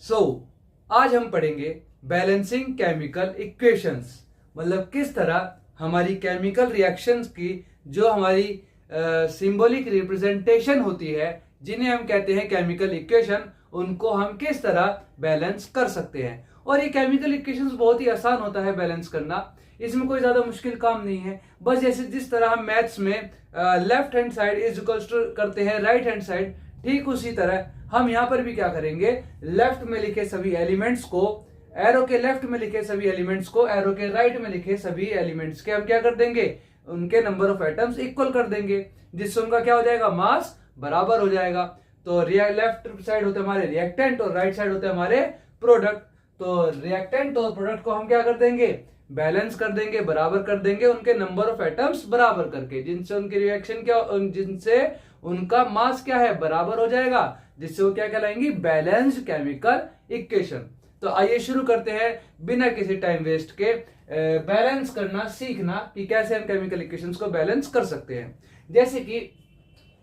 सो आज हम पढ़ेंगे बैलेंसिंग केमिकल इक्वेशंस, मतलब किस तरह हमारी केमिकल रिएक्शंस की जो हमारी सिंबॉलिक रिप्रेजेंटेशन होती है, जिन्हें हम कहते हैं केमिकल इक्वेशन, उनको हम किस तरह बैलेंस कर सकते हैं। और ये केमिकल इक्वेशंस बहुत ही आसान होता है बैलेंस करना, इसमें कोई ज्यादा मुश्किल काम नहीं है। बस जैसे जिस तरह हम मैथ्स में left hand side is equals to करते हैं राइट हैंड साइड, ठीक उसी तरह हम यहाँ पर भी क्या करेंगे, लेफ्ट में लिखे सभी एलिमेंट्स को, एरो के लेफ्ट में लिखे सभी एलिमेंट्स को एरो के राइट में लिखे सभी एलिमेंट्स के हम क्या कर देंगे, उनके नंबर ऑफ एटम्स इक्वल कर देंगे, जिससे उनका क्या हो जाएगा, मास बराबर हो जाएगा। तो लेफ्ट साइड होते हमारे रिएक्टेंट और राइट साइड होते हमारे प्रोडक्ट। तो रिएक्टेंट और प्रोडक्ट को हम क्या कर देंगे, बैलेंस कर देंगे, बराबर कर देंगे उनके नंबर ऑफ एटम्स बराबर करके, जिनसे उनकी रिएक्शन क्या, जिनसे उनका मास क्या है, बराबर हो जाएगा, जिससे वो क्या कहलाएंगी, बैलेंस्ड केमिकल इक्वेशन। तो आइए शुरू करते हैं बिना किसी टाइम वेस्ट के बैलेंस करना सीखना कि कैसे हम केमिकल इक्वेशंस को बैलेंस कर सकते हैं। जैसे कि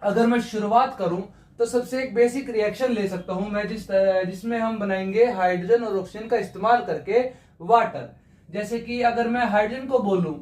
अगर मैं शुरुआत करूं तो सबसे एक बेसिक रिएक्शन ले सकता हूं मैं, जिसमें हम बनाएंगे हाइड्रोजन और ऑक्सीजन का इस्तेमाल करके वाटर। जैसे कि अगर मैं हाइड्रोजन को बोलूं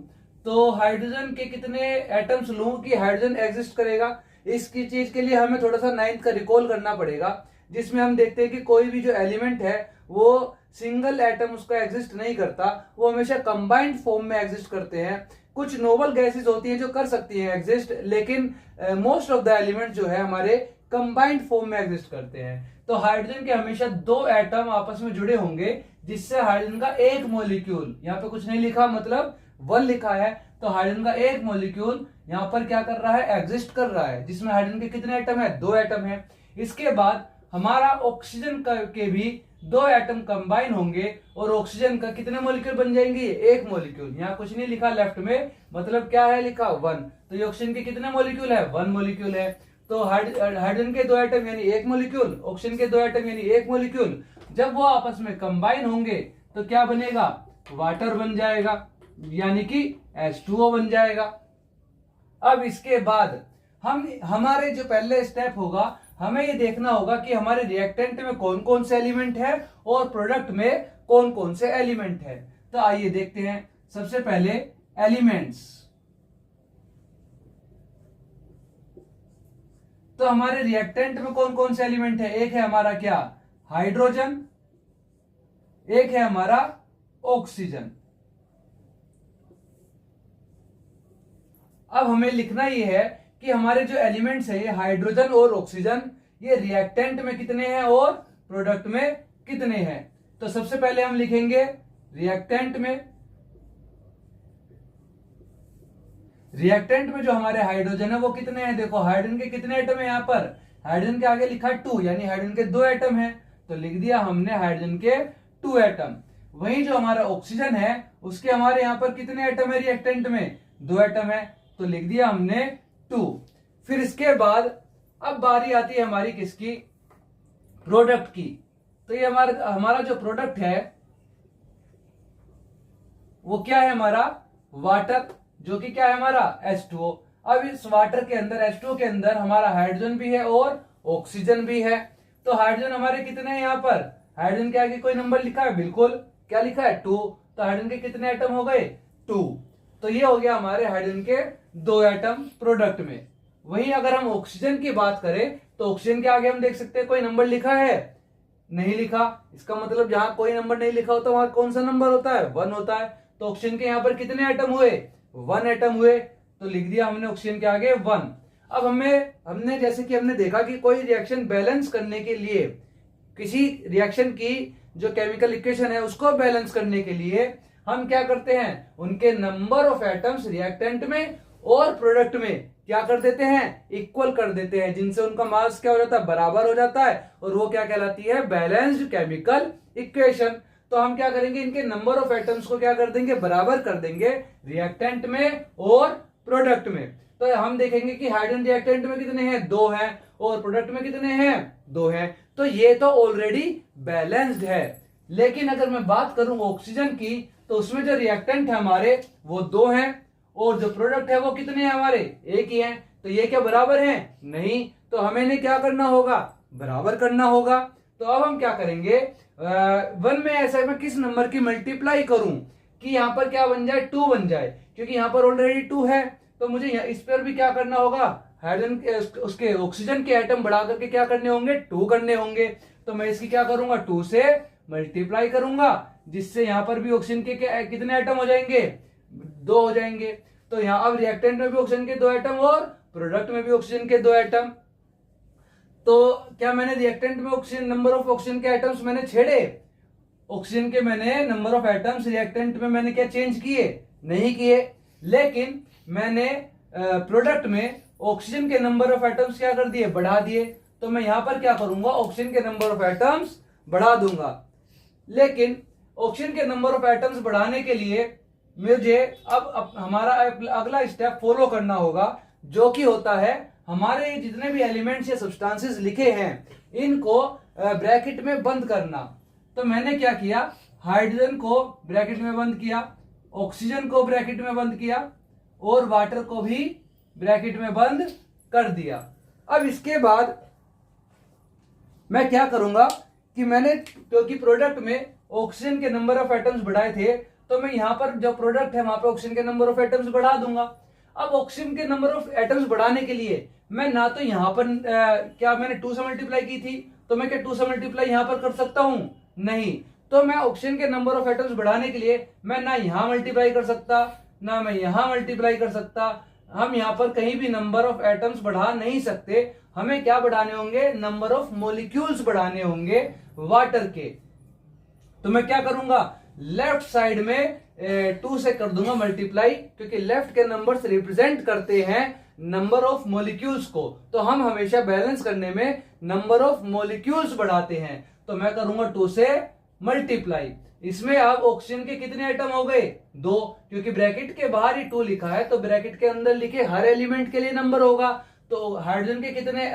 तो हाइड्रोजन के कितने एटम्स लूं कि हाइड्रोजन एग्जिस्ट करेगा, इसकी चीज के लिए हमें थोड़ा सा नाइन्थ का रिकॉल करना पड़ेगा, जिसमें हम देखते हैं कि कोई भी जो एलिमेंट है वो सिंगल एटम उसका एग्जिस्ट नहीं करता, वो हमेशा कंबाइंड फॉर्म में एग्जिस्ट करते हैं। कुछ नोबल गैसेस होती हैं जो कर सकती हैं एग्जिस्ट, लेकिन मोस्ट ऑफ द एलिमेंट जो है हमारे कंबाइंड फॉर्म में एग्जिस्ट करते हैं। तो हाइड्रोजन के हमेशा दो एटम आपस में जुड़े होंगे, जिससे हाइड्रोजन का एक मॉलिक्यूल, यहाँ पे कुछ नहीं लिखा मतलब वन लिखा है, तो हाइड्रोजन का एक मॉलिक्यूल यहाँ पर क्या कर रहा है, एग्जिस्ट कर रहा है, जिसमें हाइड्रोजन के कितने एटम है, दो एटम है। इसके बाद हमारा ऑक्सीजन के भी दो एटम कंबाइन होंगे और ऑक्सीजन का कितने मॉलिक्यूल बन जाएंगे, एक मॉलिक्यूल। यहाँ कुछ नहीं लिखा लेफ्ट में, मतलब क्या है लिखा, वन। तो ये ऑक्सीजन के कितने मॉलिक्यूल है, वन मॉलिक्यूल है। तो हाइड्रोजन के दो एटम यानी एक मॉलिक्यूल, ऑक्सीजन के दो एटम यानी एक मॉलिक्यूल, जब वो आपस में कंबाइन होंगे तो क्या बनेगा, वाटर बन जाएगा, यानी कि H2O बन जाएगा। अब इसके बाद हमारे जो पहले स्टेप होगा, हमें ये देखना होगा कि हमारे रिएक्टेंट में कौन कौन से एलिमेंट है और प्रोडक्ट में कौन कौन से एलिमेंट है। तो आइए देखते हैं। सबसे पहले एलिमेंट्स, तो हमारे रिएक्टेंट में कौन कौन से एलिमेंट है, एक है हमारा क्या, हाइड्रोजन, एक है हमारा ऑक्सीजन। अब हमें लिखना ये है कि हमारे जो एलिमेंट्स है, ये हाइड्रोजन और ऑक्सीजन, ये रिएक्टेंट में कितने हैं और प्रोडक्ट में कितने हैं। तो सबसे पहले हम लिखेंगे रिएक्टेंट में, रिएक्टेंट में जो हमारे हाइड्रोजन है वो कितने हैं, देखो हाइड्रोजन के कितने एटम है, यहाँ पर हाइड्रोजन के आगे लिखा 2, यानी हाइड्रोजन के दो एटम है, तो लिख दिया हमने हाइड्रोजन के 2 एटम। वहीं जो हमारा ऑक्सीजन है उसके हमारे यहाँ पर कितने एटम है, रिएक्टेंट में 2 एटम है, तो लिख दिया हमने 2। फिर इसके बाद अब बारी आती है हमारी किसकी, प्रोडक्ट की। तो ये हमारा जो प्रोडक्ट है वो क्या है, हमारा वाटर, जो कि क्या है हमारा H2O। अब इस वाटर के अंदर, H2O के अंदर हमारा हाइड्रोजन भी है और ऑक्सीजन भी है। तो हाइड्रोजन हमारे कितने हैं, यहाँ पर हाइड्रोजन के आगे कोई नंबर लिखा है, बिल्कुल, क्या लिखा है, 2। तो हाइड्रोजन के कितने एटम हो गए, 2। तो ये हो गया हमारे हाइड्रोजन के दो एटम प्रोडक्ट में। वहीं अगर हम ऑक्सीजन की बात करें तो ऑक्सीजन के आगे हम देख सकते हैं कोई नंबर लिखा है, नहीं लिखा। इसका मतलब जहां कोई नंबर नहीं लिखा होता वहां कौन सा नंबर होता है, 1 होता है। तो ऑक्सीजन के यहाँ पर कितने एटम हुए, 1 एटम हुए, तो लिख दिया हमने ऑक्सीजन के आगे 1। अब हमने जैसे कि हमने देखा कि कोई रिएक्शन बैलेंस करने के लिए, किसी रिएक्शन की जो केमिकल इक्वेशन है उसको बैलेंस करने के लिए हम क्या करते हैं, उनके नंबर ऑफ एटम्स रिएक्टेंट में और प्रोडक्ट में क्या कर देते हैं, इक्वल कर देते हैं, जिनसे उनका मास क्या हो जाता है, बराबर हो जाता है, और वो क्या कहलाती है, बैलेंस्ड केमिकल इक्वेशन। तो हम क्या करेंगे, इनके नंबर ऑफ एटम्स को क्या कर देंगे, बराबर कर देंगे रिएक्टेंट में और प्रोडक्ट में। तो हम देखेंगे कि हाइड्रोजन रिएक्टेंट में कितने हैं, 2 हैं, और प्रोडक्ट में कितने हैं, 2 हैं। तो ये तो ऑलरेडी बैलेंस्ड है। लेकिन अगर मैं बात करूं ऑक्सीजन की, तो उसमें जो रिएक्टेंट है हमारे वो 2 हैं और जो प्रोडक्ट है वो कितने हैं हमारे, 1 ही हैं। तो ये क्या बराबर हैं, नहीं। तो हमें क्या करना होगा, बराबर करना होगा। तो अब हम क्या करेंगे, 1 में ऐसा मैं किस नंबर की मल्टीप्लाई करूं कि यहां पर क्या बन जाए, 2 बन जाए, क्योंकि यहां पर ऑलरेडी 2 है। तो मुझे इस पर भी क्या करना होगा, हाइड्रोजन के उसके ऑक्सीजन के एटम बढ़ा करके क्या करने होंगे, 2 करने होंगे। तो मैं इसकी क्या करूंगा, 2 से मल्टीप्लाई करूंगा, जिससे यहां पर भी ऑक्सीजन के कितने एटम हो जाएंगे, 2 हो जाएंगे। तो यहां अब रिएक्टेंट में भी ऑक्सीजन के 2 एटम और प्रोडक्ट में भी ऑक्सीजन के 2 एटम। तो क्या मैंने रिएक्टेंट में ऑक्सीजन, नंबर ऑफ ऑक्सीजन के एटम्स मैंने छेड़े, ऑक्सीजन के मैंने नंबर ऑफ एटम्स रिएक्टेंट में मैंने क्या चेंज किए, नहीं किए। लेकिन मैंने प्रोडक्ट में ऑक्सीजन के नंबर ऑफ एटम्स क्या कर दिए, बढ़ा दिए। तो मैं यहां पर क्या करूंगा, ऑक्सीजन के नंबर ऑफ एटम्स बढ़ा दूंगा। लेकिन ऑक्सीजन के नंबर ऑफ एटम्स बढ़ाने के लिए मुझे अब हमारा अगला स्टेप फॉलो करना होगा, जो कि होता है हमारे जितने भी एलिमेंट्स या सब्सटेंसेस लिखे हैं इनको ब्रैकेट में बंद करना। तो मैंने क्या किया, हाइड्रोजन को ब्रैकेट में बंद किया, ऑक्सीजन को ब्रैकेट में बंद किया और वाटर को भी ब्रैकेट में बंद कर दिया। अब इसके बाद मैं क्या करूंगा कि मैंने, क्योंकि प्रोडक्ट में ऑक्सीजन के नंबर ऑफ एटम्स बढ़ाए थे, तो मैं यहां पर जो प्रोडक्ट है वहां पर ऑक्सीजन के नंबर ऑफ एटम्स बढ़ा दूंगा। अब ऑक्सीजन के नंबर ऑफ एटम्स बढ़ाने के लिए मैं ना तो यहां पर क्या मैंने 2 से मल्टीप्लाई की थी, तो मैं क्या 2 से मल्टीप्लाई यहां पर कर सकता हूं, नहीं। तो मैं ऑक्सीजन के नंबर ऑफ एटम्स बढ़ाने के लिए मैं ना यहां मल्टीप्लाई कर सकता, ना मैं यहां मल्टीप्लाई कर सकता। हम यहां पर कहीं भी नंबर ऑफ एटम्स बढ़ा नहीं सकते। हमें क्या बढ़ाने होंगे, नंबर ऑफ मॉलिक्यूल्स बढ़ाने होंगे वाटर के। तो मैं क्या करूंगा, लेफ्ट साइड में 2 से कर दूंगा मल्टीप्लाई, क्योंकि लेफ्ट के नंबर्स रिप्रेजेंट करते हैं नंबर ऑफ मॉलिक्यूल्स को। तो हम हमेशा बैलेंस करने में नंबर ऑफ मॉलिक्यूल्स बढ़ाते हैं। तो मैं करूंगा 2 से मल्टीप्लाई। इसमें अब ऑक्सीजन के कितने एटम हो गए, 2, क्योंकि ब्रैकेट के बाहर ही 2 लिखा है, तो ब्रैकेट के अंदर लिखे हर एलिमेंट के लिए नंबर होगा। तो हाइड्रोजन के कितने,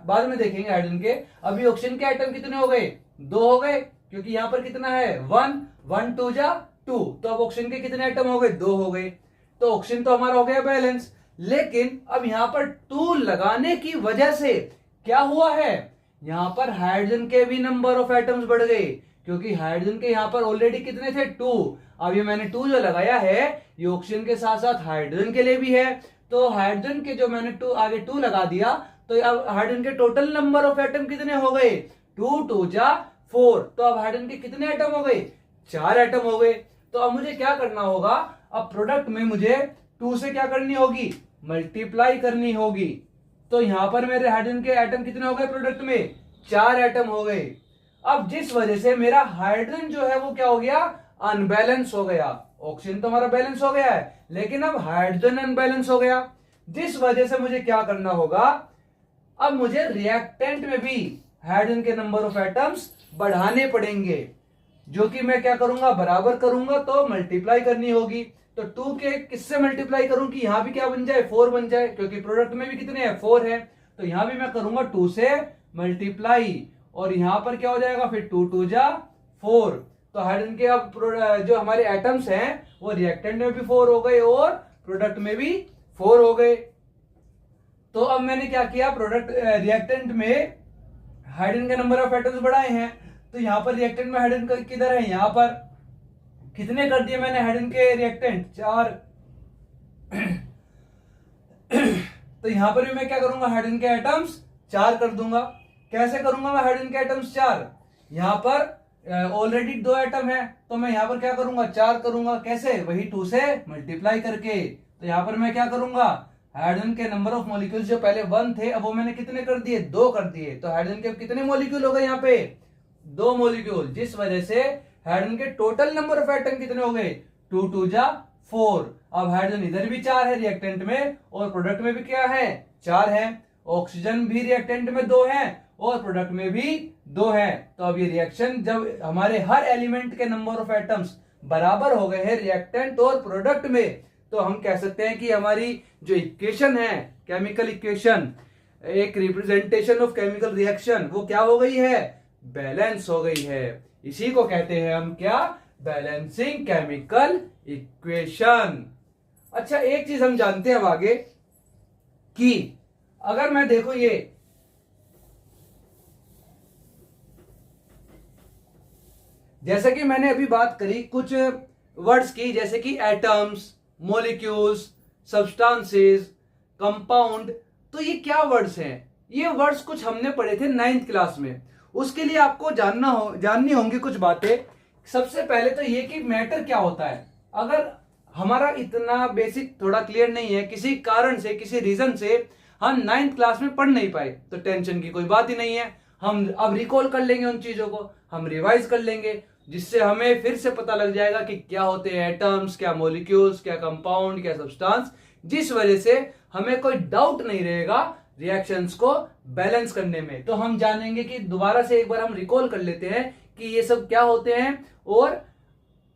बाद में देखेंगे हाइड्रोजन के, अभी ऑक्सीजन के एटम कितने हो गए, 2 हो गए, क्योंकि यहां पर कितना है 1, 1 2 जा 2। तो अब ऑक्सीजन के कितने एटम हो गए, 2 हो गए। तो ऑक्सीजन तो हमारा हो गया बैलेंस। लेकिन अब यहां पर 2 लगाने की वजह से क्या हुआ है, यहां पर हाइड्रोजन के भी नंबर ऑफ एटम्स बढ़ गए, क्योंकि हाइड्रोजन के यहां पर ऑलरेडी कितने थे, 2। अब ये मैंने 2 जो लगाया है ये ऑक्सीजन के साथ साथ हाइड्रोजन के लिए भी है। तो हाइड्रोजन के जो मैंने 2 आगे 2 लगा दिया, तो अब हाइड्रोजन के टोटल नंबर ऑफ एटम कितने हो गए, 2 2 जा 4। तो अब हाइड्रोजन के कितने एटम हो गए, 4 एटम हो गए। तो अब मुझे क्या करना होगा, अब प्रोडक्ट में मुझे 2 से क्या करनी होगी, मल्टीप्लाई करनी होगी। तो यहां पर मेरे हाइड्रोजन के एटम कितने हो गए, प्रोडक्ट में 4 एटम हो गए। अब जिस वजह से मेरा हाइड्रोजन जो है वो क्या हो गया, अनबैलेंस हो गया। ऑक्सीजन तो हमारा बैलेंस हो गया है, लेकिन अब हाइड्रोजन अनबैलेंस हो गया, जिस वजह से मुझे क्या करना होगा, अब मुझे रिएक्टेंट में भी हाइड्रोजन के नंबर ऑफ एटम्स बढ़ाने पड़ेंगे, जो कि मैं क्या करूंगा, बराबर करूंगा तो मल्टीप्लाई करनी होगी। तो 2 के किससे मल्टीप्लाई करूं कि यहां भी क्या बन जाए, 4 बन जाए, क्योंकि प्रोडक्ट में भी कितने हैं, 4 है। तो यहां भी मैं करूंगा 2 से मल्टीप्लाई, और यहां पर क्या हो जाएगा फिर 2 2 जा 4। तो हाइड्रोजन के अब जो हमारे एटम्स हैं वो रिएक्टेंट में भी 4 हो गए और प्रोडक्ट में भी 4 हो गए। तो अब मैंने क्या किया, प्रोडक्ट रिएक्टेंट में हाइड्रोजन के नंबर ऑफ एटम्स बढ़ाए हैं। तो यहां पर रिएक्टेंट में हाइड्रोजन किधर है, यहां पर कितने कर दिए मैंने हाइड्रोजन के रिएक्टेंट, 4। तो यहां पर भी मैं क्या करूंगा, हाइड्रोजन के एटम्स 4 कर दूंगा। कैसे करूंगा मैं हाइड्रोजन के एटम्स 4, यहां पर ऑलरेडी 2 एटम है, तो मैं यहां पर क्या करूंगा, 4 करूंगा। कैसे, वही 2 से मल्टीप्लाई करके। तो यहां पर मैं क्या करूंगा, हाइड्रोजन के नंबर ऑफ मॉलिक्यूल्स जो पहले 1 थे अब वो मैंने कितने कर दिए, 2 कर दिए। तो हाइड्रोजन के कितने मॉलिक्यूल हो गए, यहाँ पे 2 मॉलिक्यूल, जिस वजह से हाइड्रोजन के टोटल नंबर ऑफ एटम कितने हो गए, 2 2 जा 4। अब हाइड्रोजन इधर भी 4 है रिएक्टेंट में, और प्रोडक्ट में भी क्या है, 4 है। ऑक्सीजन भी रिएक्टेंट में 2 है और प्रोडक्ट में भी 2 है। तो अब ये रिएक्शन जब हमारे हर एलिमेंट के नंबर ऑफ एटम्स बराबर हो गए हैं रिएक्टेंट और प्रोडक्ट में, तो हम कह सकते हैं कि हमारी जो इक्वेशन है, केमिकल इक्वेशन, एक रिप्रेजेंटेशन ऑफ केमिकल रिएक्शन, वो क्या हो गई है, बैलेंस हो गई है। इसी को कहते हैं हम क्या, बैलेंसिंग केमिकल इक्वेशन। अच्छा, एक चीज हम जानते हैं अब आगे कि अगर मैं देखो ये जैसे कि मैंने अभी बात करी कुछ वर्ड्स की, जैसे कि एटम्स, मॉलिक्यूल्स, सब्सटेंसेस, कंपाउंड। तो ये क्या वर्ड्स हैं? ये वर्ड्स कुछ हमने पढ़े थे 9th क्लास में। उसके लिए आपको जाननी होंगी कुछ बातें। सबसे पहले तो ये कि मैटर क्या होता है। अगर हमारा इतना बेसिक थोड़ा क्लियर नहीं है, किसी कारण से, किसी रीजन से हम 9th क्लास में पढ़ नहीं पाए, तो टेंशन की कोई बात ही नहीं है। हम अब रिकॉल कर लेंगे उन चीजों को, हम रिवाइज कर लेंगे, जिससे हमें फिर से पता लग जाएगा कि क्या होते हैं एटम्स, क्या मॉलिक्यूल्स, क्या कंपाउंड, क्या सब्सटेंस, जिस वजह से हमें कोई डाउट नहीं रहेगा रिएक्शंस को बैलेंस करने में। तो हम जानेंगे कि दोबारा से एक बार हम रिकॉल कर लेते हैं कि ये सब क्या होते हैं, और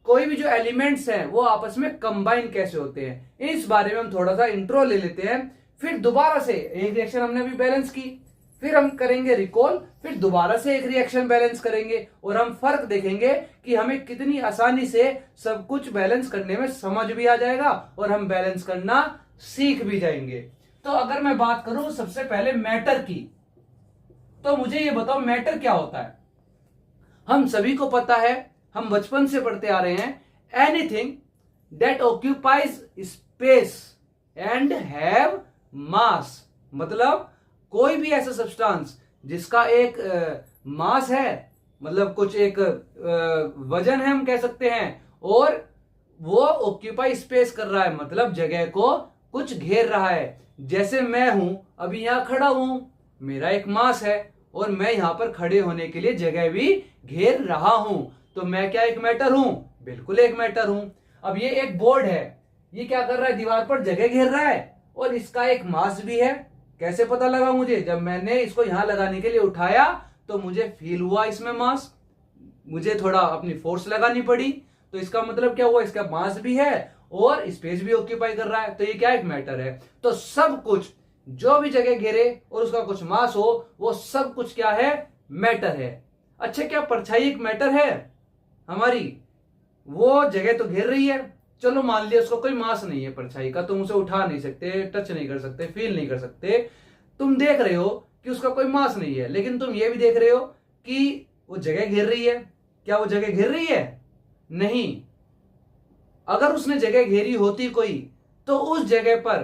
कोई भी जो एलिमेंट्स हैं वो आपस में कंबाइन कैसे होते हैं। इस बारे में हम थोड़ा सा इंट्रो ले लेते हैं। फिर दोबारा से एक रिएक्शन हमने अभी बैलेंस की, फिर हम करेंगे रिकॉल, फिर दोबारा से एक रिएक्शन बैलेंस करेंगे, और हम फर्क देखेंगे कि हमें कितनी आसानी से सब कुछ बैलेंस करने में समझ भी आ जाएगा और हम बैलेंस करना सीख भी जाएंगे। तो अगर मैं बात करूं सबसे पहले मैटर की, तो मुझे ये बताओ मैटर क्या होता है। हम सभी को पता है, हम बचपन से पढ़ते आ रहे हैं, anything that occupies space and have मास। मतलब कोई भी ऐसा सब्सटेंस जिसका एक मास है, मतलब कुछ एक वजन है हम कह सकते हैं, और वो ऑक्यूपाई स्पेस कर रहा है, मतलब जगह को कुछ घेर रहा है। जैसे मैं हूं अभी यहां खड़ा हूं, मेरा एक मास है, और मैं यहां पर खड़े होने के लिए जगह भी घेर रहा हूं। तो मैं क्या एक मैटर हूं? बिल्कुल एक मैटर हूं। अब ये एक बोर्ड है, ये क्या कर रहा है? दीवार पर जगह घेर रहा है, और इसका एक मास भी है। कैसे पता लगा मुझे? जब मैंने इसको यहां लगाने के लिए उठाया तो मुझे फील हुआ इसमें मास, मुझे थोड़ा अपनी फोर्स लगानी पड़ी, तो इसका मतलब क्या हुआ? इसका मास भी है और स्पेस भी ऑक्यूपाई कर रहा है, तो ये क्या एक मैटर है। तो सब कुछ जो भी जगह घेरे और उसका कुछ मास हो, वो सब कुछ क्या है? मैटर है। अच्छा, क्या परछाई एक मैटर है हमारी? वो जगह तो घेर रही है, चलो मान लिया उसका कोई मास नहीं है परछाई का, तुम उसे उठा नहीं सकते, टच नहीं कर सकते, फील नहीं कर सकते। तुम देख रहे हो कि उसका कोई मास नहीं है, लेकिन तुम ये भी देख रहे हो कि वो जगह घेर रही है। क्या वो जगह घेर रही है? नहीं। अगर उसने जगह घेरी होती कोई, तो उस जगह पर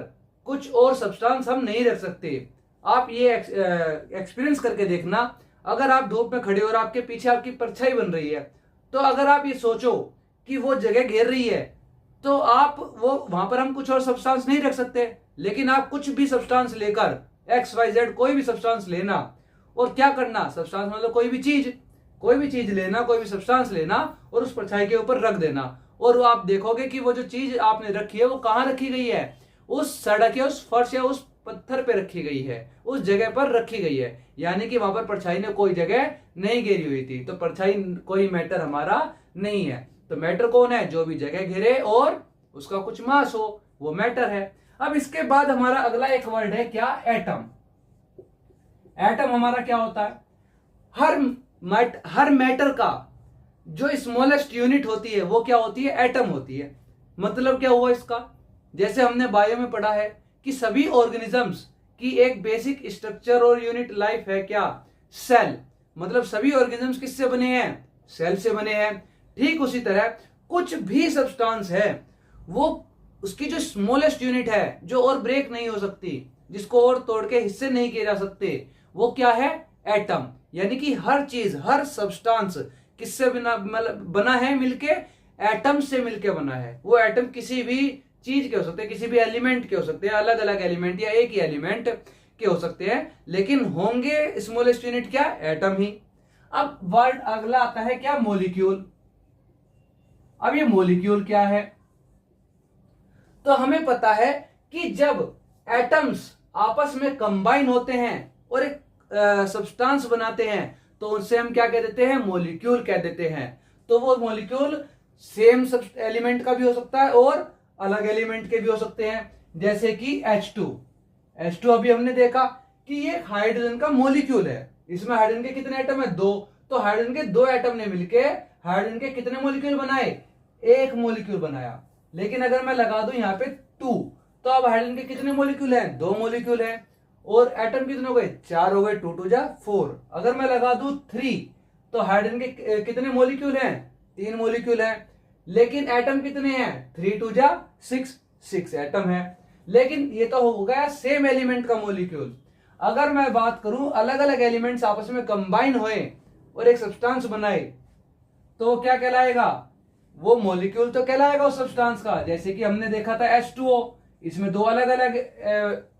कुछ और सब्सटेंस हम नहीं रख सकते। आप ये एक्सपीरियंस करके देखना, अगर आप धूप में खड़े हो और आपके पीछे आपकी परछाई बन रही है, तो अगर आप ये सोचो कि वो जगह घेर रही है, तो आप वो वहां पर हम कुछ और सब्सटेंस नहीं रख सकते। लेकिन आप कुछ भी सब्सटेंस लेकर, XYZ कोई भी सब्सटेंस लेना, और क्या करना? सब्सटेंस मतलब कोई भी चीज लेना, कोई भी सब्सटेंस लेना, और उस परछाई के ऊपर रख देना, और आप देखोगे कि वो जो चीज आपने रखी है वो कहां रखी गई है? उस सड़क या उस फर्श या उस पत्थर पे रखी गई है, उस जगह पर रखी गई है। यानी कि वहां पर परछाई ने कोई जगह नहीं घेरी हुई थी, तो परछाई कोई मैटर हमारा नहीं है। तो मैटर कौन है? जो भी जगह घेरे और उसका कुछ मास हो, वो मैटर है। अब इसके बाद हमारा अगला एक वर्ड है क्या? एटम। एटम हमारा क्या होता है? हर मैटर का जो स्मॉलेस्ट यूनिट होती है वो क्या होती है? एटम होती है। मतलब क्या हुआ इसका? जैसे हमने बायो में पढ़ा है कि सभी ऑर्गेनिजम्स की एक बेसिक स्ट्रक्चर और यूनिट लाइफ है क्या? सेल। मतलब सभी ऑर्गेनिजम्स किससे बने हैं? सेल से बने हैं। ठीक उसी तरह कुछ भी सब्सटेंस है, वो उसकी जो स्मॉलेस्ट यूनिट है, जो और ब्रेक नहीं हो सकती, जिसको और तोड़ के हिस्से नहीं किए जा सकते, वो क्या है? एटम। यानी कि हर चीज, हर सब्सटेंस किससे बना है? मिलके, एटम से मिलके बना है। वो एटम किसी भी चीज के हो सकते हैं, किसी भी एलिमेंट के हो सकते हैं, अलग अलग एलिमेंट या एक ही एलिमेंट के हो सकते हैं, लेकिन होंगे स्मॉलेस्ट यूनिट क्या? एटम ही। अब वर्ड अगला आता है क्या? मॉलिक्यूल। अब ये मॉलिक्यूल क्या है? तो हमें पता है कि जब एटम्स आपस में कंबाइन होते हैं और एक सब्सटेंस बनाते हैं, तो उनसे हम क्या कह देते हैं? मॉलिक्यूल कह देते हैं। तो वो मॉलिक्यूल सेम एलिमेंट का भी हो सकता है और अलग एलिमेंट के भी हो सकते हैं। जैसे कि H2 अभी हमने देखा कि ये हाइड्रोजन का मॉलिक्यूल है। इसमें हाइड्रोजन के कितने एटम है? 2। तो हाइड्रोजन के 2 एटम ने मिलके हाइड्रोजन के कितने मॉलिक्यूल बनाए? एक मॉलिक्यूल बनाया। लेकिन अगर मैं लगा दूं यहाँ पे 2, तो अब हाइड्रोजन के कितने मॉलिक्यूल हैं? 2 मॉलिक्यूल हैं। और एटम कितने हो गए? 4 हो गए, 2 2 जा 4। अगर मैं लगा दूं 3, तो हाइड्रोजन के कितने मॉलिक्यूल हैं? 3 मॉलिक्यूल है, लेकिन एटम कितने हैं? 3 2 जा 6 एटम है। लेकिन ये तो हो गया सेम एलिमेंट का मॉलिक्यूल। अगर मैं बात करूं अलग अलग एलिमेंट्स आपस में कंबाइन होए और एक सब्सटेंस बनाए, तो क्या कहलाएगा? वो मॉलिक्यूल तो कहलाएगा उस सब्सटेंस का। जैसे कि हमने देखा था H2O, इसमें 2 अलग अलग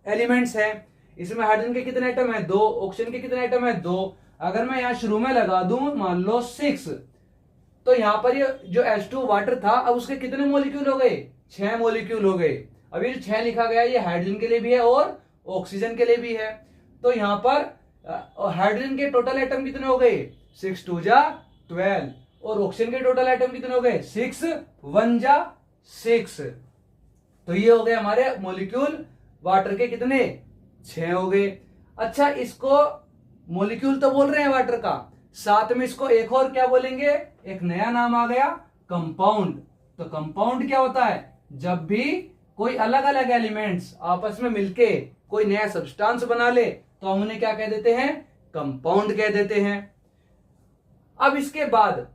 एलिमेंट्स हैं। इसमें हाइड्रोजन के कितने एटम है? 2। ऑक्सीजन के कितने एटम है? 2। अगर मैं यहां शुरू में लगा दूं मान लो 6, तो यहां पर ये जो H2 वाटर था, अब उसके कितने मॉलिक्यूल हो गए? 6 मॉलिक्यूल हो गए। अब ये जो 6 लिखा गया ये हाइड्रोजन के लिए भी है और ऑक्सीजन के लिए भी है। तो यहां पर हाइड्रोजन के टोटल एटम कितने हो गए? 6 2 जा 12, और ऑक्सीजन के टोटल एटम कितने हो गए? 6 1 जा 6। तो ये हो गए हमारे मॉलिक्यूल वाटर के कितने? 6 हो गए। अच्छा, इसको मॉलिक्यूल तो बोल रहे हैं वाटर का, साथ में इसको एक और क्या बोलेंगे? एक नया नाम आ गया, कंपाउंड। तो कंपाउंड क्या होता है? जब भी कोई अलग अलग एलिमेंट्स आपस में मिलके कोई नया सब्सटेंस बना ले तो हम उन्हें क्या कह देते हैं? कंपाउंड कह देते हैं। अब इसके बाद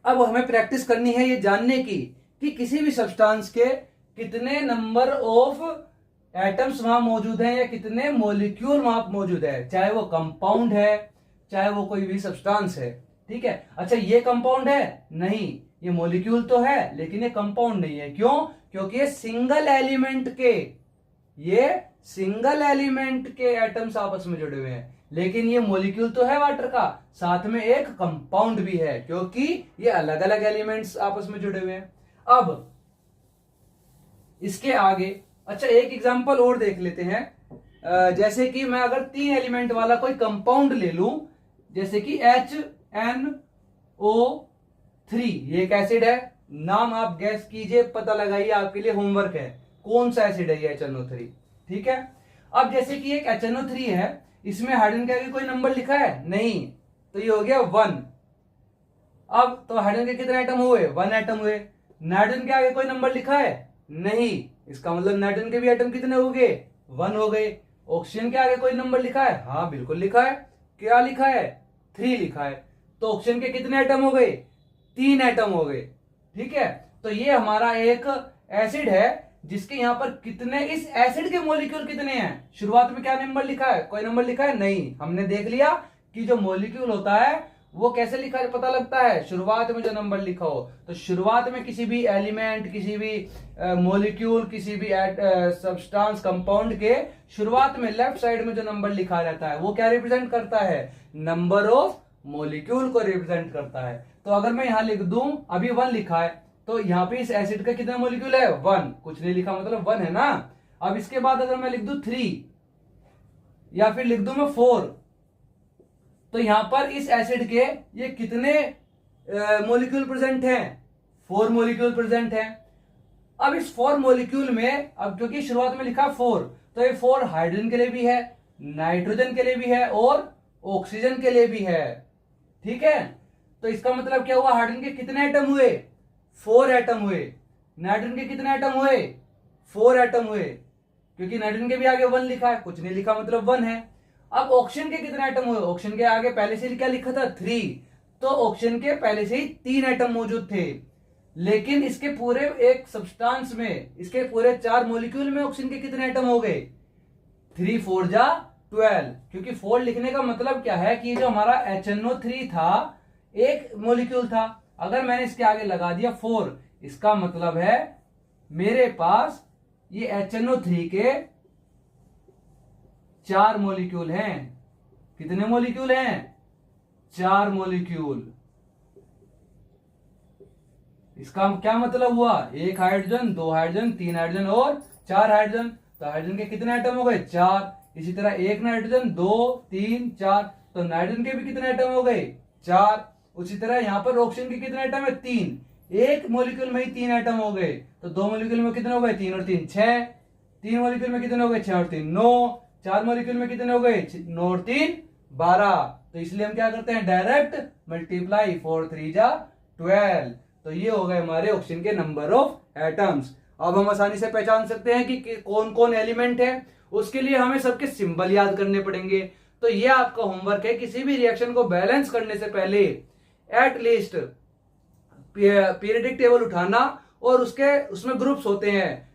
अब हमें प्रैक्टिस करनी है ये जानने की कि किसी भी सब्सटेंस के कितने नंबर ऑफ एटम्स वहां मौजूद हैं या कितने मॉलिक्यूल वहां मौजूद है, चाहे वो कंपाउंड है चाहे वो कोई भी सब्सटेंस है। ठीक है। अच्छा, ये कंपाउंड है? नहीं, ये मॉलिक्यूल तो है लेकिन ये कंपाउंड नहीं है। क्यों? क्योंकि ये सिंगल एलिमेंट के एटम्स आपस में जुड़े हुए हैं, लेकिन ये मॉलिक्यूल तो है वाटर का, साथ में एक कंपाउंड भी है क्योंकि ये अलग अलग एलिमेंट्स आपस में जुड़े हुए हैं। अब इसके आगे अच्छा एक एग्जांपल और देख लेते हैं। जैसे कि मैं अगर 3 एलिमेंट वाला कोई कंपाउंड ले लूं, जैसे कि HNO3, ये एक एसिड है। नाम आप गैस कीजिए, पता लगाइए, आपके लिए होमवर्क है, कौन सा एसिड है ये HNO3। ठीक है। अब जैसे कि एक HNO3 है, इसमें हाइड्रोजन के आगे कोई नंबर लिखा है? नहीं, तो ये हो गया 1। अब तो हाइड्रोजन के कितने एटम हुए? 1 एटम हुए। नाइट्रोजन के आगे कोई नंबर लिखा है? नहीं, इसका मतलब नाइट्रोजन के भी एटम कितने हो गए? 1 हो गए। ऑक्सीजन के आगे कोई नंबर लिखा है? हाँ बिल्कुल लिखा है। क्या लिखा है? 3 लिखा है। तो ऑक्सीजन के कितने एटम हो गए? 3 एटम हो गए। ठीक है। तो ये हमारा एक एसिड है जिसके यहां पर कितने, इस एसिड के मॉलिक्यूल कितने हैं? शुरुआत में क्या नंबर लिखा है? कोई नंबर लिखा है? नहीं। हमने देख लिया कि जो मॉलिक्यूल होता है वो कैसे लिखा है, पता लगता है शुरुआत में जो नंबर लिखा हो। तो शुरुआत में किसी भी एलिमेंट, किसी भी मॉलिक्यूल, किसी भी सब्सटेंस, कंपाउंड के शुरुआत में लेफ्ट साइड में जो नंबर लिखा रहता है वो क्या रिप्रेजेंट करता है? नंबर ऑफ मॉलिक्यूल को रिप्रेजेंट करता है। तो अगर मैं यहां लिख दूं, अभी 1 लिखा है, तो यहां पे इस एसिड का कितना मॉलिक्यूल है? 1। कुछ नहीं लिखा मतलब 1 है ना। अब इसके बाद अगर मैं लिख दूं 3 या फिर लिख दूं मैं 4, तो यहां पर इस एसिड के ये कितने मॉलिक्यूल प्रेजेंट हैं? 4 मॉलिक्यूल प्रेजेंट हैं। अब इस 4 मॉलिक्यूल में, अब क्योंकि शुरुआत में लिखा 4, तो ये 4 हाइड्रोजन के लिए भी है, नाइट्रोजन के लिए भी है और ऑक्सीजन के लिए भी है। ठीक है। तो इसका मतलब क्या हुआ? हाइड्रोजन के कितने एटम हुए? 4 एटम हुए। नाइट्रोजन के कितने एटम हुए? 4 एटम हुए। क्योंकि नाइट्रोजन के भी आगे 1 लिखा है, कुछ नहीं लिखा मतलब 1 है। अब ऑक्सीजन के कितने एटम हुए? ऑक्सीजन के आगे पहले से क्या लिखा था? 3। तो ऑक्सीजन के पहले से ही 3 एटम मौजूद थे, लेकिन इसके पूरे एक सब्सटेंस में, इसके पूरे 4 मॉलिक्यूल में ऑक्सीजन के कितने एटम हो गए? 3 4 जा 12। क्योंकि 4 लिखने का मतलब क्या है कि जो हमारा HNO3 था एक मॉलिक्यूल था, अगर मैंने इसके आगे लगा दिया 4, इसका मतलब है मेरे पास ये HNO3 के 4 मॉलिक्यूल हैं। कितने मॉलिक्यूल हैं? 4 मॉलिक्यूल। इसका क्या मतलब हुआ? 1 हाइड्रोजन, 2 हाइड्रोजन, 3 हाइड्रोजन और 4 हाइड्रोजन। तो हाइड्रोजन के कितने एटम हो गए? 4। इसी तरह 1 नाइट्रोजन, 2 3 4, तो नाइट्रोजन के भी कितने एटम हो गए? 4। उसी तरह यहां पर ऑक्सीजन के कितने एटम है? 3। एक मॉलिक्यूल में ही 3 एटम हो गए, तो 2 मॉलिक्यूल में कितने हो गए? 3 और 3 6। 3 मॉलिक्यूल में कितने हो गए? 6 और 3 9। 4 मॉलिक्यूल में कितने हो गए? 9 और 3 12। तो इसलिए हम क्या करते हैं? डायरेक्ट मल्टीप्लाई, 4 3 जा 12। तो ये हो गए हमारे ऑक्सीजन के नंबर ऑफ एटम्स। अब हम आसानी से पहचान सकते हैं कि कौन कौन एलिमेंट है। उसके लिए हमें सबके सिंबल याद करने पड़ेंगे। तो ये आपका होमवर्क है, किसी भी रिएक्शन को बैलेंस करने से पहले एटलीस्ट पीरियडिक टेबल उठाना और उसमें ग्रुप्स होते हैं,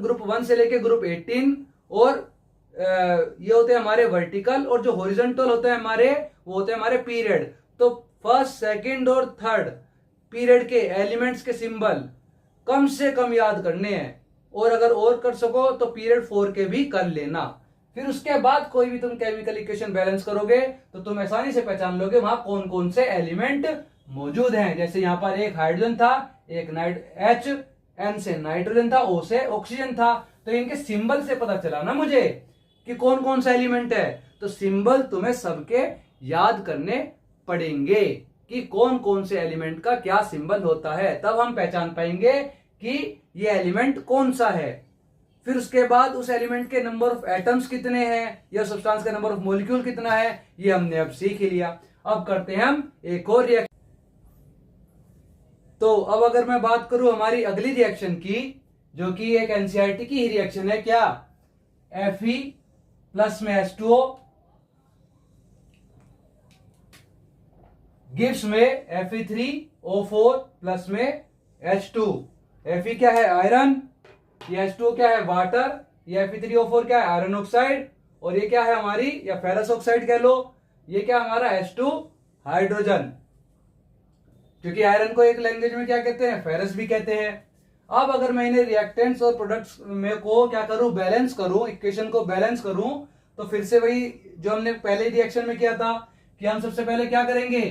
ग्रुप 1 से लेके ग्रुप 18, और ये होते हैं हमारे वर्टिकल, और जो हॉरिजॉन्टल होते हैं हमारे, वो होते हैं हमारे पीरियड। तो फर्स्ट, सेकंड और थर्ड पीरियड के एलिमेंट्स के सिंबल कम से कम याद करने हैं, और अगर और कर सको तो पीरियड 4 के भी कर लेना। फिर उसके बाद कोई भी तुम केमिकल इक्वेशन बैलेंस करोगे तो तुम आसानी से पहचान लोगे वहां कौन कौन से एलिमेंट मौजूद हैं। जैसे यहाँ पर एक हाइड्रोजन था, एक H, N से नाइट्रोजन था, O से ऑक्सीजन था। तो इनके सिंबल से पता चला ना मुझे कि कौन कौन सा एलिमेंट है। तो सिंबल तुम्हें सबके याद करने पड़ेंगे कि कौन कौन से एलिमेंट का क्या सिंबल होता है, तब हम पहचान पाएंगे कि ये एलिमेंट कौन सा है। फिर उसके बाद उस एलिमेंट के नंबर ऑफ एटम्स कितने हैं या सब्सटेंस का नंबर ऑफ मॉलिक्यूल कितना है, ये हमने अब सीख ही लिया। अब करते हैं हम एक और रिएक्शन। तो अब अगर मैं बात करूं हमारी अगली रिएक्शन की, जो कि एक एनसीईआरटी की ही रिएक्शन है, क्या, Fe प्लस में H2O गिव्स में Fe3O4 प्लस में H2। Fe क्या है, आयरन, ये H2O क्या है, वाटर, ये Fe3O4 क्या है, आयरन ऑक्साइड, और ये क्या है हमारी, या फेरस ऑक्साइड कह लो, ये क्या हमारा H2 हाइड्रोजन, क्योंकि आयरन को एक लैंग्वेज में क्या कहते हैं, फेरस भी कहते हैं। अब अगर मैं इन्हें रिएक्टेंट्स और प्रोडक्ट्स में को क्या करूं, बैलेंस करूं, इक्वेशन को बैलेंस करूं, तो फिर से वही जो हमने पहले रिएक्शन में किया था कि हम सबसे पहले क्या करेंगे,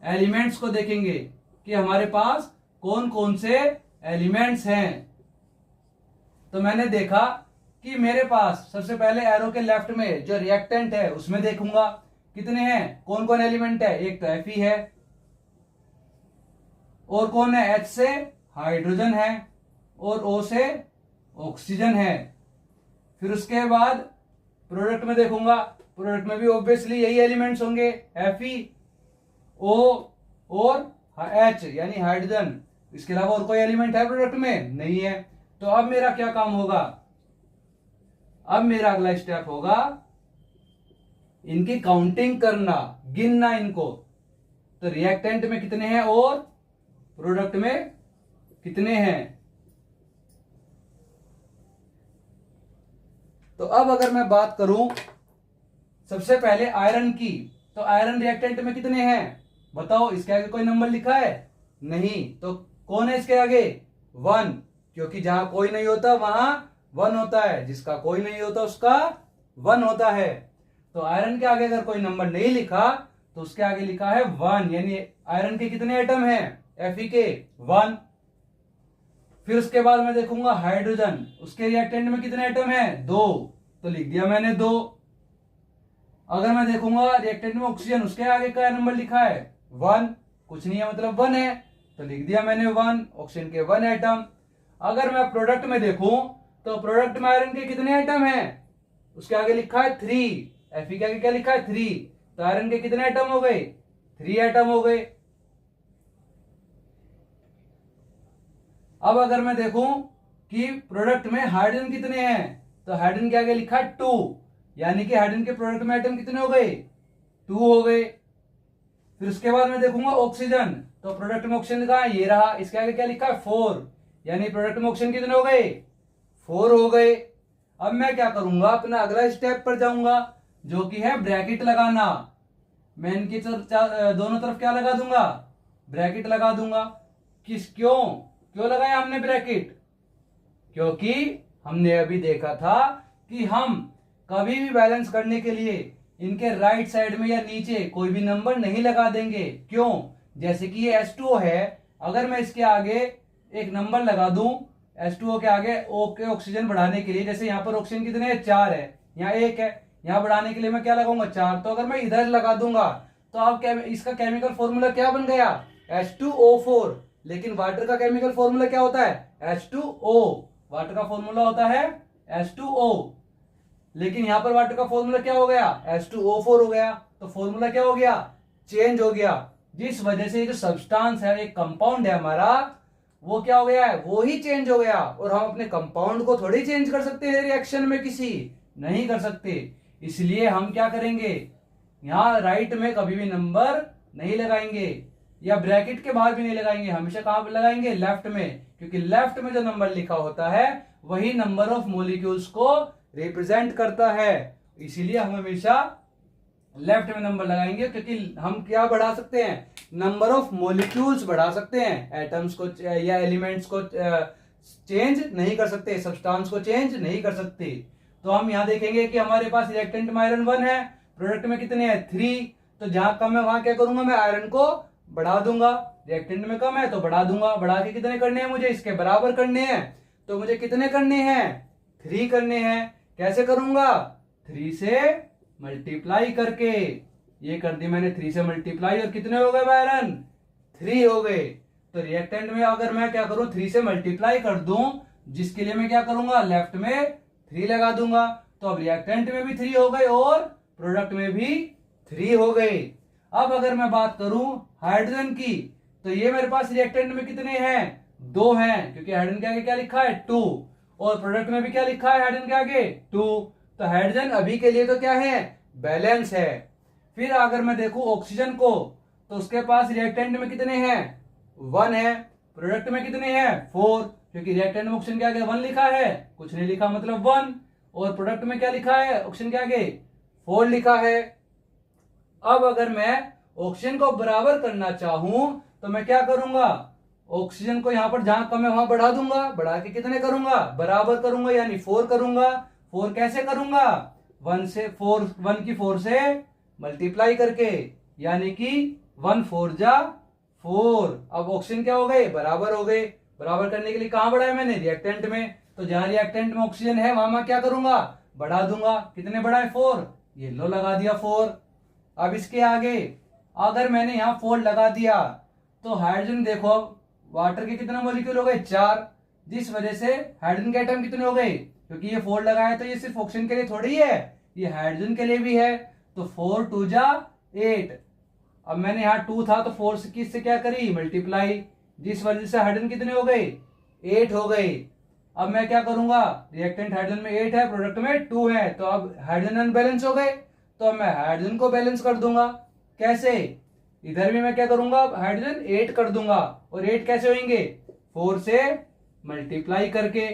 एलिमेंट्स को देखेंगे कि हमारे पास कौन कौन से एलिमेंट्स हैं। तो मैंने देखा कि मेरे पास सबसे पहले एरो के लेफ्ट में जो रिएक्टेंट है उसमें देखूंगा कितने हैं, कौन कौन एलिमेंट है। एक तो Fe है, और कौन है, H से हाइड्रोजन है, और O से ऑक्सीजन है। फिर उसके बाद प्रोडक्ट में देखूंगा, प्रोडक्ट में भी ऑब्वियसली यही एलिमेंट्स होंगे, Fe, O और H यानी हाइड्रोजन। इसके अलावा और कोई एलिमेंट है प्रोडक्ट में, नहीं है। तो अब मेरा क्या काम होगा, अब मेरा अगला स्टेप होगा इनकी काउंटिंग करना, गिनना इनको। तो रिएक्टेंट में कितने हैं और प्रोडक्ट में कितने हैं। तो अब अगर मैं बात करूं सबसे पहले आयरन की, तो आयरन रिएक्टेंट में कितने हैं बताओ, इसके आगे कोई नंबर लिखा है, नहीं। तो कौन है इसके आगे, 1, क्योंकि जहां कोई नहीं होता वहां 1 होता है, जिसका कोई नहीं होता उसका 1 होता है। तो आयरन के आगे अगर कोई नंबर नहीं लिखा तो उसके आगे लिखा है 1, यानी आयरन के कितने एटम हैं, Fe के 1। फिर उसके बाद मैं देखूंगा हाइड्रोजन, उसके रिएक्टेंट में कितने एटम हैं, 2, तो लिख दिया मैंने 2। अगर मैं देखूंगा रिएक्टेंट में ऑक्सीजन, उसके आगे क्या नंबर लिखा है, 1, कुछ नहीं है मतलब 1 है, तो लिख दिया मैंने 1, ऑक्सीजन के 1 एटम। अगर मैं प्रोडक्ट में देखूं तो प्रोडक्ट में आयरन के कितने एटम हैं, उसके आगे लिखा है 3, Fe के आगे क्या लिखा है 3, तो आयरन के कितने एटम हो गए, 3 एटम हो गए। अब अगर मैं देखूं कि प्रोडक्ट में हाइड्रोजन कितने हैं, तो हाइड्रोजन के आगे लिखा है 2, यानी कि हाइड्रोजन के प्रोडक्ट में एटम कितने हो गए, 2 हो गए। फिर उसके बाद मैं देखूंगा ऑक्सीजन, तो प्रोडक्ट में ऑक्सीजन कहां है, ये रहा, इसके आगे क्या लिखा है 4, यानी प्रोडक्ट में ऑक्सीजन कितने हो गए, 4 हो गए। अब मैं क्या करूंगा, अपना अगला स्टेप पर जाऊंगा जो कि है ब्रैकेट लगाना। मैं इनकी दोनों तरफ क्या लगा दूंगा, ब्रैकेट लगा दूंगा। क्यों लगाया हमने ब्रैकेट, क्योंकि हमने अभी देखा था कि हम कभी भी बैलेंस करने के लिए इनके राइट साइड में या नीचे कोई भी नंबर नहीं लगा देंगे। क्यों, जैसे कि ये H2O है, अगर मैं इसके आगे एक नंबर लगा दूं, H2O के आगे O के ऑक्सीजन बढ़ाने के लिए, जैसे यहाँ पर ऑक्सीजन कितने हैं, 4 है, यहाँ 1 है, यहाँ बढ़ाने के लिए मैं क्या लगाऊंगा, 4। तो अगर मैं इधर लगा दूंगा तो अब इसका केमिकल फॉर्मूला क्या बन गया, H2O4। लेकिन वाटर का केमिकल फॉर्मूला क्या होता है, H2O। वाटर का फॉर्मूला होता है H2O, लेकिन यहां पर वाटर का फॉर्मूला क्या हो गया, H2O4 हो गया। तो फॉर्मूला क्या हो गया, चेंज हो गया, जिस वजह से जो सब्सटेंस है, एक कंपाउंड है हमारा, वो क्या हो गया है, वो ही चेंज हो गया। और हम अपने कंपाउंड को थोड़ी चेंज कर सकते हैं रिएक्शन में, किसी नहीं कर सकते। इसलिए हम क्या करेंगे, यहां राइट में कभी भी नंबर नहीं लगाएंगे। या ब्रैकेट के बाहर भी नहीं लगाएंगे, हमेशा कहां पर लगाएंगे, लेफ्ट में, क्योंकि लेफ्ट में जो नंबर लिखा होता है वही नंबर ऑफ मॉलिक्यूल्स को रिप्रेजेंट करता है। इसीलिए हम हमेशा लेफ्ट में नंबर लगाएंगे, क्योंकि हम क्या बढ़ा सकते हैं, नंबर ऑफ मॉलिक्यूल्स बढ़ा सकते हैं, एटम्स को या एलिमेंट्स को चेंज नहीं कर सकते, सब्सटेंस को चेंज नहीं कर सकते। तो हम यहां देखेंगे कि हमारे पास रिएक्टेंट में आयरन 1 है, प्रोडक्ट में कितने हैं 3, तो जहां कम है वहां क्या करूंगा, मैं आयरन को बढ़ा दूंगा। रिएक्टेंट में कम है तो बढ़ा दूंगा, बढ़ा के कितने करने हैं मुझे, इसके बराबर करने हैं। तो मुझे कितने करने हैं, 3 करने हैं। कैसे करूंगा, 3 से मल्टीप्लाई करके। ये कर दी मैंने 3 से मल्टीप्लाई, और कितने हो गए आयरन, 3 हो गए। तो रिएक्टेंट में अगर मैं क्या करूं, 3 से मल्टीप्लाई कर दूं, जिसके लिए मैं क्या करूंगा, लेफ्ट में 3 लगा दूंगा। तो अब रिएक्टेंट में भी 3 हो गए और प्रोडक्ट में भी 3 हो गए। अब अगर मैं बात करूं हाइड्रोजन की, तो ये मेरे पास रिएक्टेंट में कितने हैं, 2 हैं, क्योंकि हाइड्रोजन के आगे क्या लिखा है 2, और प्रोडक्ट में भी क्या लिखा है हाइड्रोजन के आगे 2। तो हाइड्रोजन अभी के लिए तो क्या है, बैलेंस है। फिर अगर मैं देखूं ऑक्सीजन को, तो उसके पास रिएक्टेंट में कितने हैं, 1 है, प्रोडक्ट में कितने हैं 4, क्योंकि रिएक्टेंट में ऑक्सीजन के आगे 1 लिखा है, कुछ नहीं लिखा मतलब 1, और प्रोडक्ट में क्या लिखा है ऑक्सीजन के आगे 4 लिखा है। अब अगर मैं ऑक्सीजन को बराबर करना चाहूं तो मैं क्या करूंगा, ऑक्सीजन को यहां पर जहां कम है वहां बढ़ा दूंगा, बढ़ा के कितने करूंगा, बराबर करूंगा, यानी 4 करूंगा। 4 कैसे करूंगा, 1 की 4 से मल्टीप्लाई करके, यानी कि 1 4 जा 4। अब ऑक्सीजन क्या हो गए, बराबर हो गए। बराबर करने के लिए कहां बढ़ाया मैंने, रिएक्टेंट में। तो जहां रिएक्टेंट में ऑक्सीजन है वहां मैं क्या करूंगा, बढ़ा दूंगा। कितने बढ़ाए, 4, ये लो लगा दिया 4। अब इसके आगे अगर मैंने यहां 4 लगा दिया, तो हाइड्रोजन देखो, अब वाटर के कितने मॉलिक्यूल हो गए, 4, जिस वजह से हाइड्रोजन के एटम कितने हो गए, क्योंकि ये 4 लगाया तो ये सिर्फ ऑक्सीजन के लिए थोड़ी है, ये हाइड्रोजन के लिए भी है। तो 4 2 जा 8। अब मैंने यहाँ 2 था तो 4 से किससे क्या करी, मल्टीप्लाई, जिस वजह से हाइड्रोजन कितने हो गए, 8 हो गए। अब मैं क्या करूंगा, रिएक्टेंट हाइड्रोजन में 8 है, प्रोडक्ट में 2 है, तो अब हाइड्रोजन अनबैलेंस हो गए, तो अब मैं हाइड्रोजन को बैलेंस कर दूंगा। कैसे, इधर भी मैं क्या करूंगा, हाइड्रोजन 8 कर दूंगा, और 8 कैसे होंगे, 4 से मल्टीप्लाई करके।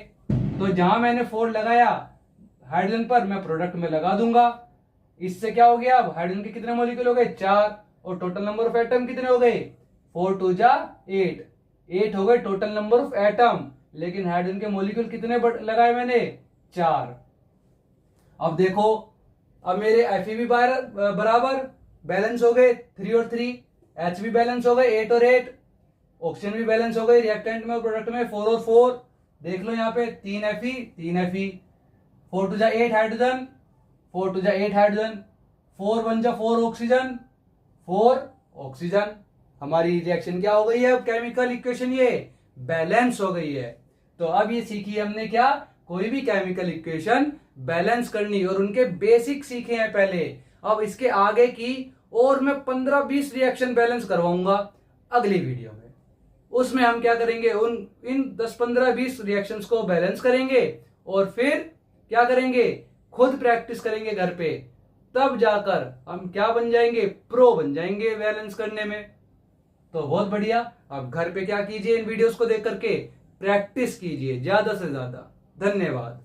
तो जहां मैंने 4 लगाया हाइड्रोजन पर, मैं प्रोडक्ट में लगा दूंगा। इससे क्या हो गया, अब हाइड्रोजन के कितने मॉलिक्यूल हो गए, 4, और टोटल नंबर ऑफ एटम कितने हो गए, 4 2 जा 8 हो गए टोटल नंबर ऑफ एटम। लेकिन हाइड्रोजन के मॉलिक्यूल कितने लगाए मैंने, 4। अब देखो, अब मेरे एफ भी बराबर बैलेंस हो गए, 3 और 3, एच भी बैलेंस हो गए, 8 और 8, ऑक्सीजन भी बैलेंस हो गई, रिएक्टेंट में और प्रोडक्ट में 4 और 4। देख लो यहाँ पे 3 Fe 3 Fe, 4 2 जा 8 हाइड्रोजन, 4 2 जा 8 हाइड्रोजन, 4 1 जा 4 ऑक्सीजन, 4 ऑक्सीजन। हमारी रिएक्शन क्या हो गई है, अब केमिकल इक्वेशन ये बैलेंस हो गई है। तो अब ये सीखी हमने क्या, कोई भी केमिकल इक्वेशन बैलेंस करनी, और उनके बेसिक सीखे हैं पहले। अब इसके आगे की और मैं 15-20 रिएक्शन बैलेंस करवाऊंगा अगली वीडियो में। उसमें हम क्या करेंगे, इन 10-15-20 रिएक्शंस को बैलेंस करेंगे, और फिर क्या करेंगे, खुद प्रैक्टिस करेंगे घर पे, तब जाकर हम क्या बन जाएंगे, प्रो बन जाएंगे बैलेंस करने में। तो बहुत बढ़िया, अब घर पे क्या कीजिए, इन वीडियोस को देख करके प्रैक्टिस कीजिए ज्यादा से ज्यादा। धन्यवाद।